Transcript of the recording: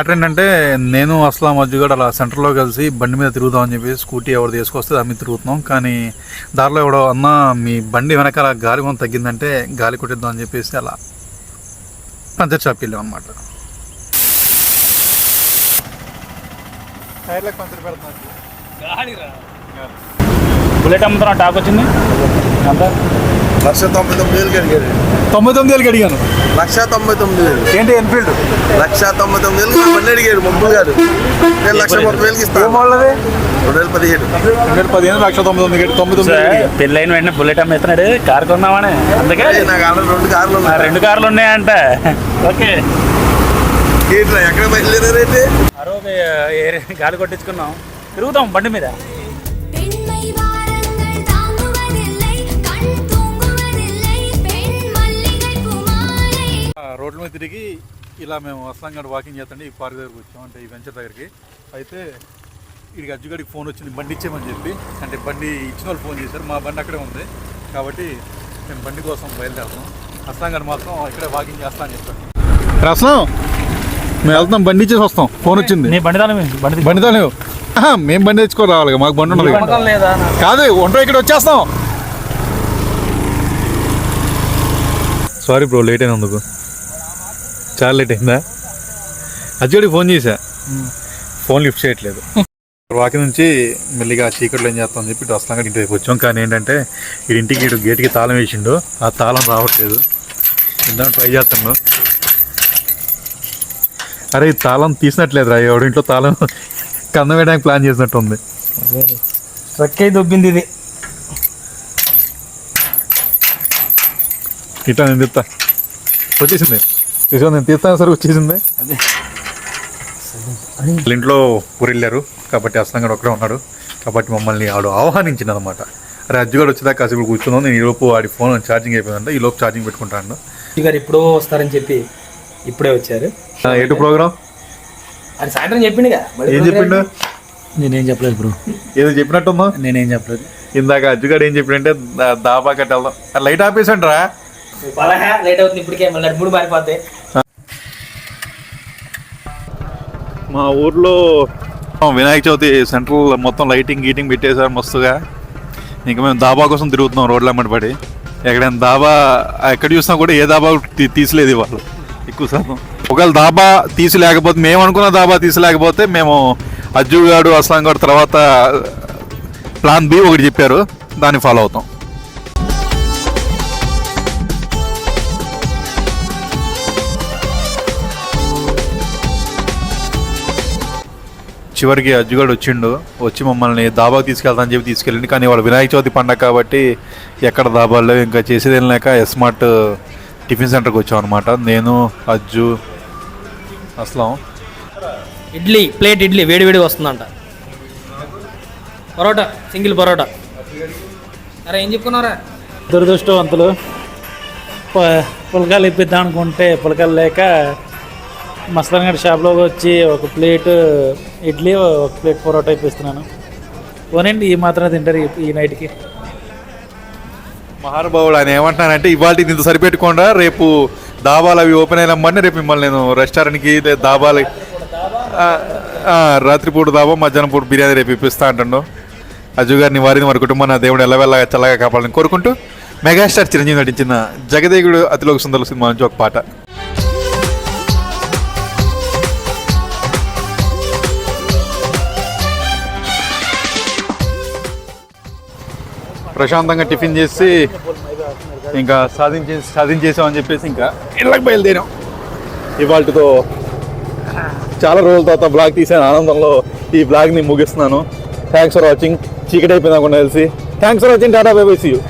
ఏంటంటే నేను అస్లాం మధ్యగడ అలా సెంటర్లో కలిసి బండి మీద తిరుగుదాం అని చెప్పి స్కూటీ ఎవరు తీసుకొస్తే దాని మీద తిరుగుతున్నాం. కానీ దారిలో ఎవడో అన్న మీ బండి వెనకాల గాలి కొంత తగ్గిందంటే గాలి కొట్టిద్దాం అని చెప్పేసి అలా పంచర్ షాప్కి వెళ్ళాం అనమాట. బుల్లెట్ అమ్ముతున్నా టాక్ వచ్చింది అంత 1,99,000 అడిగాడు. 99,000 అడిగాను. 1,99,000 ఏంటి ఎన్ఫీల్డ్ 1,99,000 బండి అడిగాడు మొబ్బులు గారు. నేను 1,30,000 ఇస్తాను. 2015 1,99,000 పెళ్ళైన వెంటనే బుల్లెట్ అమ్మేస్తున్నాడు. కారు కొన్నామని అందుకే నాకు ఆల్రెడీ 2 కార్లు ఉన్నాయి. 2 కార్లు ఉన్నాయంట. ఓకే ఎక్కడ బయలుదేరారైతే గాలి కొట్టించుకున్నాం, తిరుగుతాం బండి మీద. రోడ్ల మీద తిరిగి ఇలా మేము అస్లాంగఢ్ వాకింగ్ చేస్తుంటే ఈ పార్క్ దగ్గరికి వచ్చాం, అంటే ఈ వెంచర్ దగ్గరికి. అయితే వీడికి అజ్జుగడికి ఫోన్ వచ్చింది బండి ఇచ్చేయమని చెప్పి. అంటే బండి ఇచ్చిన వాళ్ళు ఫోన్ చేశారు, మా బండి అక్కడే ఉంది కాబట్టి నేను బండి కోసం బయలుదేరుతాం. అస్లాంగఢ్ మాత్రం ఇక్కడే వాకింగ్ చేస్తా అని చెప్పాను. అస్లాం మేము వెళ్తున్నాం, బండి ఇచ్చేసి వస్తాం. ఫోన్ వచ్చింది. బండి తాను మేము బండి తెచ్చుకో రావాలి, మాకు బండి ఉండదు కాదు. ఒంటరి ఇక్కడ వచ్చేస్తాం. సారీ బ్రో, లేట్ అయినందుకు. చాలా లేట్ అయిందా? అజ్జుడికి ఫోన్ చేశా, ఫోన్ లిఫ్ట్ చేయట్లేదు. వాకి నుంచి మెల్లిగా చీకట్లో ఏం చేస్తామని చెప్పి ఇటు అస్లాంగఢ్ ఇంటి వైపు వచ్చాం. కానీ ఏంటంటే ఈ ఇంటికి ఇటు గేట్కి తాళం వేసిండు, ఆ తాళం రావట్లేదు. ఇందాక ట్రై చేస్తాను. అరే ఈ తాళం తీసినట్లేదు రా, ఎవడింట్లో తాళం కన్నం వేయడానికి ప్లాన్ చేసినట్టు ఉంది. ట్రక్ అయి దొబ్బింది ఇది. ఇట్లా నేను తీస్తా, వచ్చేసింది. తీసుకొని నేను తీస్తాను సరే, వచ్చేసింది. ఇంట్లో ఊరు వెళ్ళారు కాబట్టి అస్లాంగఢ్ ఒక్కడే ఉన్నాడు కాబట్టి మమ్మల్ని ఆడు ఆహ్వానించింది అనమాట. అరే అజ్జుగాడు వచ్చేదాకా కాసేపు కూర్చున్నాం. నేను ఈలోపు ఆడి ఫోన్ ఛార్జింగ్ అయిపోయిందంట, ఈలోపు ఛార్జింగ్ పెట్టుకుంటాను. గారు ఎప్పుడో వస్తారని చెప్పి ఇప్పుడే వచ్చారు. ఎటు ప్రోగ్రామ్ అది సాయంత్రం చెప్పిండుగా. ఏం చెప్పిండు? నేనేం చెప్పలేదు బ్రో. ఏదో చెప్పినట్టుందా? నేనేం చెప్పలేదు. ఇందాక అజ్జుగాడు ఏం చెప్పిండంటే దాబా కట్టి వెళ్దాం. లైట్ ఆపేసండి రా, లేట్ అవుతుంది ఇప్పటికే, మళ్ళీ 3 మారిపోతాయి. మా ఊర్లో వినాయక చవితి సెంట్రల్ మొత్తం లైటింగ్ గీటింగ్ పెట్టేశారు మస్తుగా. ఇంకా మేము దాబా కోసం తిరుగుతున్నాం రోడ్ల అమ్మటి పడి. ఎక్కడైనా దాబా ఎక్కడ చూసినా కూడా ఏ దాబా తీసలేదు వాళ్ళు ఎక్కువ శాతం. ఒకవేళ దాబా తీసిలేకపోతే, మేము అనుకున్న దాబా తీసిలేకపోతే మేము అజ్జుగాడు అస్లాంగఢ్ తర్వాత ప్లాన్ బి ఒకటి చెప్పారు, దాన్ని ఫాలో అవుతాం. చివరికి అజ్జుగాడు వచ్చి మమ్మల్ని దాబాకి తీసుకెళ్తానని చెప్పి తీసుకెళ్ళండి. కానీ వాళ్ళు వినాయక చవితి పండగ కాబట్టి ఎక్కడ దాబాల్లో ఇంకా చేసేది లేక ఎస్మార్ట్ టిఫిన్ సెంటర్కి వచ్చాం అనమాట. నేను అజ్జు అస్లాం. ఇడ్లీ ప్లేట్ ఇడ్లీ వేడి వస్తుందంట. పరోటా సింగిల్ పరోటా. అరే ఏం చెప్పుకున్నారా? దురదృష్టవంతులు పులకాలు ఇప్పిద్దాం అనుకుంటే పులకాలు లేక అస్లాంగఢ్ షాప్లోకి వచ్చి ఒక ప్లేట్ ఇడ్లీ ఒక ప్లేట్ పరోటా ఇప్పిస్తున్నాను. పోనండి, ఈ మాత్రం తింటారు ఈ నైట్కి. మహానుభావుడు ఆయన ఏమంటున్నానంటే ఇవాళ ఇంత సరిపెట్టుకుండా రేపు దాబాలు అవి ఓపెన్ అయినమ్మని రేపు మిమ్మల్ని నేను రెస్టారెంట్కి దాబాలు రాత్రిపూట దాబా మధ్యాహ్నం పూట బిర్యానీ రేపు ఇప్పిస్తా అంటుండో. అజ్జుగారిని వారిని వారి కుటుంబాన్ని దేవుడు ఎల్లవెల్లగా చల్లగా కాపాడాలని కోరుకుంటూ మెగాస్టార్ చిరంజీవి నటించిన జగదేగుడు అతిలోక సుందర సినిమా నుంచి ఒక పాట. ప్రశాంతంగా టిఫిన్ చేసి ఇంకా సాధించేసామని చెప్పేసి ఇంకా ఇళ్ళకి బయలుదేరాం. ఇవాళతో చాలా రోజుల తర్వాత బ్లాగ్ తీసాను, ఆనందంలో ఈ బ్లాగ్ని ముగిస్తున్నాను. Thanks for watching. చీకటి అయిపోయింది అనుకున్నా తెలిసి. Thanks for watching. Tata bye bye, see you.